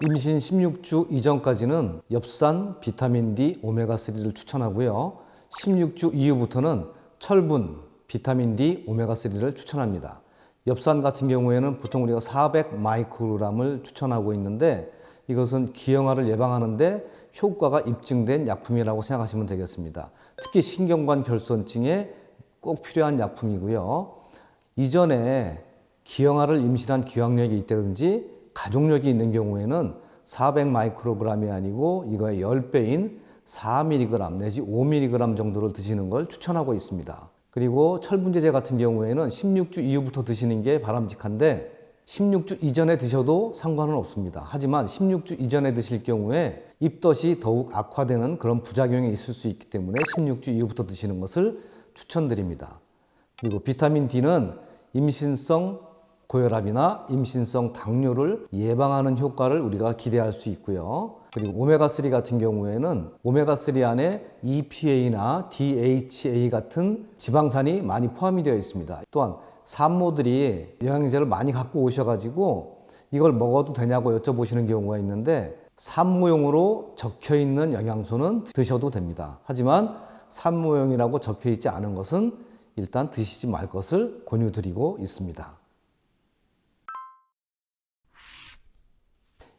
임신 16주 이전까지는 엽산, 비타민 D, 오메가3를 추천하고요. 16주 이후부터는 철분, 비타민 D, 오메가3를 추천합니다. 엽산 같은 경우에는 보통 우리가 400 마이크로그램을 추천하고 있는데 이것은 기형아를 예방하는데 효과가 입증된 약품이라고 생각하시면 되겠습니다. 특히 신경관 결손증에 꼭 필요한 약품이고요. 이전에 기형아를 임신한 기왕력이 있다든지 가족력이 있는 경우에는 400 마이크로그램이 아니고 이거의 10배인 4mg 내지 5mg 정도를 드시는 걸 추천하고 있습니다. 그리고 철분제제 같은 경우에는 16주 이후부터 드시는 게 바람직한데 16주 이전에 드셔도 상관은 없습니다. 하지만 16주 이전에 드실 경우에 입덧이 더욱 악화되는 그런 부작용이 있을 수 있기 때문에 16주 이후부터 드시는 것을 추천드립니다. 그리고 비타민 D는 임신성 고혈압이나 임신성 당뇨를 예방하는 효과를 우리가 기대할 수 있고요. 그리고 오메가3 같은 경우에는 오메가3 안에 EPA나 DHA 같은 지방산이 많이 포함이 되어 있습니다. 또한 산모들이 영양제를 많이 갖고 오셔가지고 이걸 먹어도 되냐고 여쭤보시는 경우가 있는데 산모용으로 적혀 있는 영양소는 드셔도 됩니다. 하지만 산모용이라고 적혀 있지 않은 것은 일단 드시지 말 것을 권유드리고 있습니다.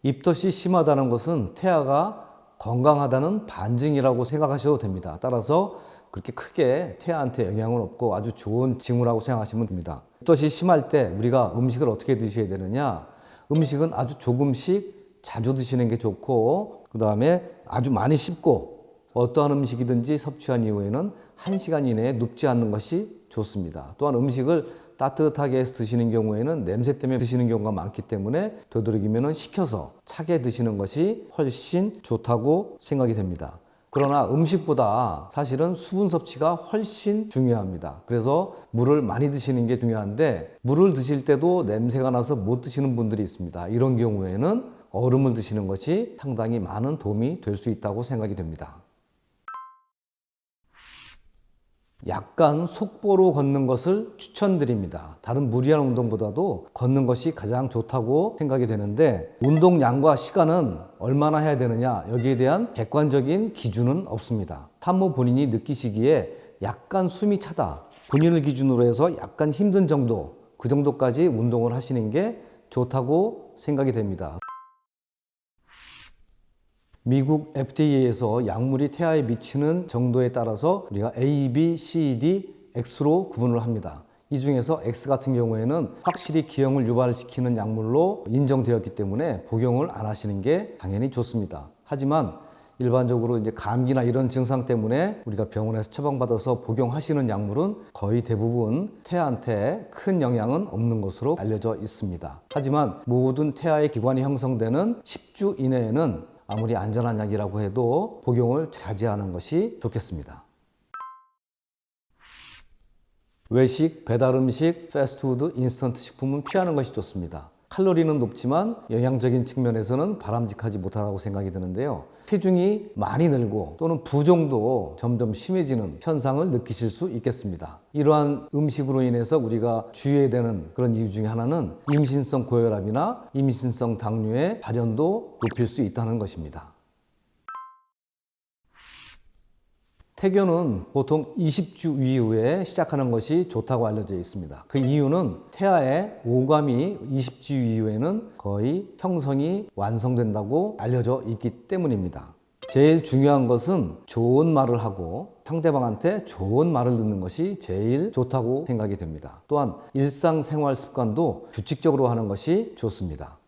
입덧이 심하다는 것은 태아가 건강하다는 반증이라고 생각하셔도 됩니다. 따라서 그렇게 크게 태아한테 영향은 없고 아주 좋은 징후라고 생각하시면 됩니다. 입덧이 심할 때 우리가 음식을 어떻게 드셔야 되느냐? 음식은 아주 조금씩 자주 드시는 게 좋고 그 다음에 아주 많이 씹고 어떠한 음식이든지 섭취한 이후에는 1시간 이내에 눕지 않는 것이 좋습니다. 또한 음식을 따뜻하게 해서 드시는 경우에는 냄새 때문에 드시는 경우가 많기 때문에 되도록이면 식혀서 차게 드시는 것이 훨씬 좋다고 생각이 됩니다. 그러나 음식보다 사실은 수분 섭취가 훨씬 중요합니다. 그래서 물을 많이 드시는 게 중요한데 물을 드실 때도 냄새가 나서 못 드시는 분들이 있습니다. 이런 경우에는 얼음을 드시는 것이 상당히 많은 도움이 될 수 있다고 생각이 됩니다. 약간 속보로 걷는 것을 추천드립니다. 다른 무리한 운동보다도 걷는 것이 가장 좋다고 생각이 되는데 운동량과 시간은 얼마나 해야 되느냐 여기에 대한 객관적인 기준은 없습니다. 산모 본인이 느끼시기에 약간 숨이 차다 본인을 기준으로 해서 약간 힘든 정도 그 정도까지 운동을 하시는 게 좋다고 생각이 됩니다. 미국 FDA에서 약물이 태아에 미치는 정도에 따라서 우리가 A, B, C, D, X로 구분을 합니다. 이 중에서 X 같은 경우에는 확실히 기형을 유발시키는 약물로 인정되었기 때문에 복용을 안 하시는 게 당연히 좋습니다. 하지만 일반적으로 이제 감기나 이런 증상 때문에 우리가 병원에서 처방받아서 복용하시는 약물은 거의 대부분 태아한테 큰 영향은 없는 것으로 알려져 있습니다. 하지만 모든 태아의 기관이 형성되는 10주 이내에는 아무리 안전한 약이라고 해도 복용을 자제하는 것이 좋겠습니다. 외식, 배달음식, 패스트푸드, 인스턴트 식품은 피하는 것이 좋습니다. 칼로리는 높지만 영양적인 측면에서는 바람직하지 못하다고 생각이 드는데요. 체중이 많이 늘고 또는 부종도 점점 심해지는 현상을 느끼실 수 있겠습니다. 이러한 음식으로 인해서 우리가 주의해야 되는 그런 이유 중에 하나는 임신성 고혈압이나 임신성 당뇨의 발현도 높일 수 있다는 것입니다. 태교는 보통 20주 이후에 시작하는 것이 좋다고 알려져 있습니다. 그 이유는 태아의 오감이 20주 이후에는 거의 형성이 완성된다고 알려져 있기 때문입니다. 제일 중요한 것은 좋은 말을 하고 상대방한테 좋은 말을 듣는 것이 제일 좋다고 생각이 됩니다. 또한 일상생활 습관도 규칙적으로 하는 것이 좋습니다.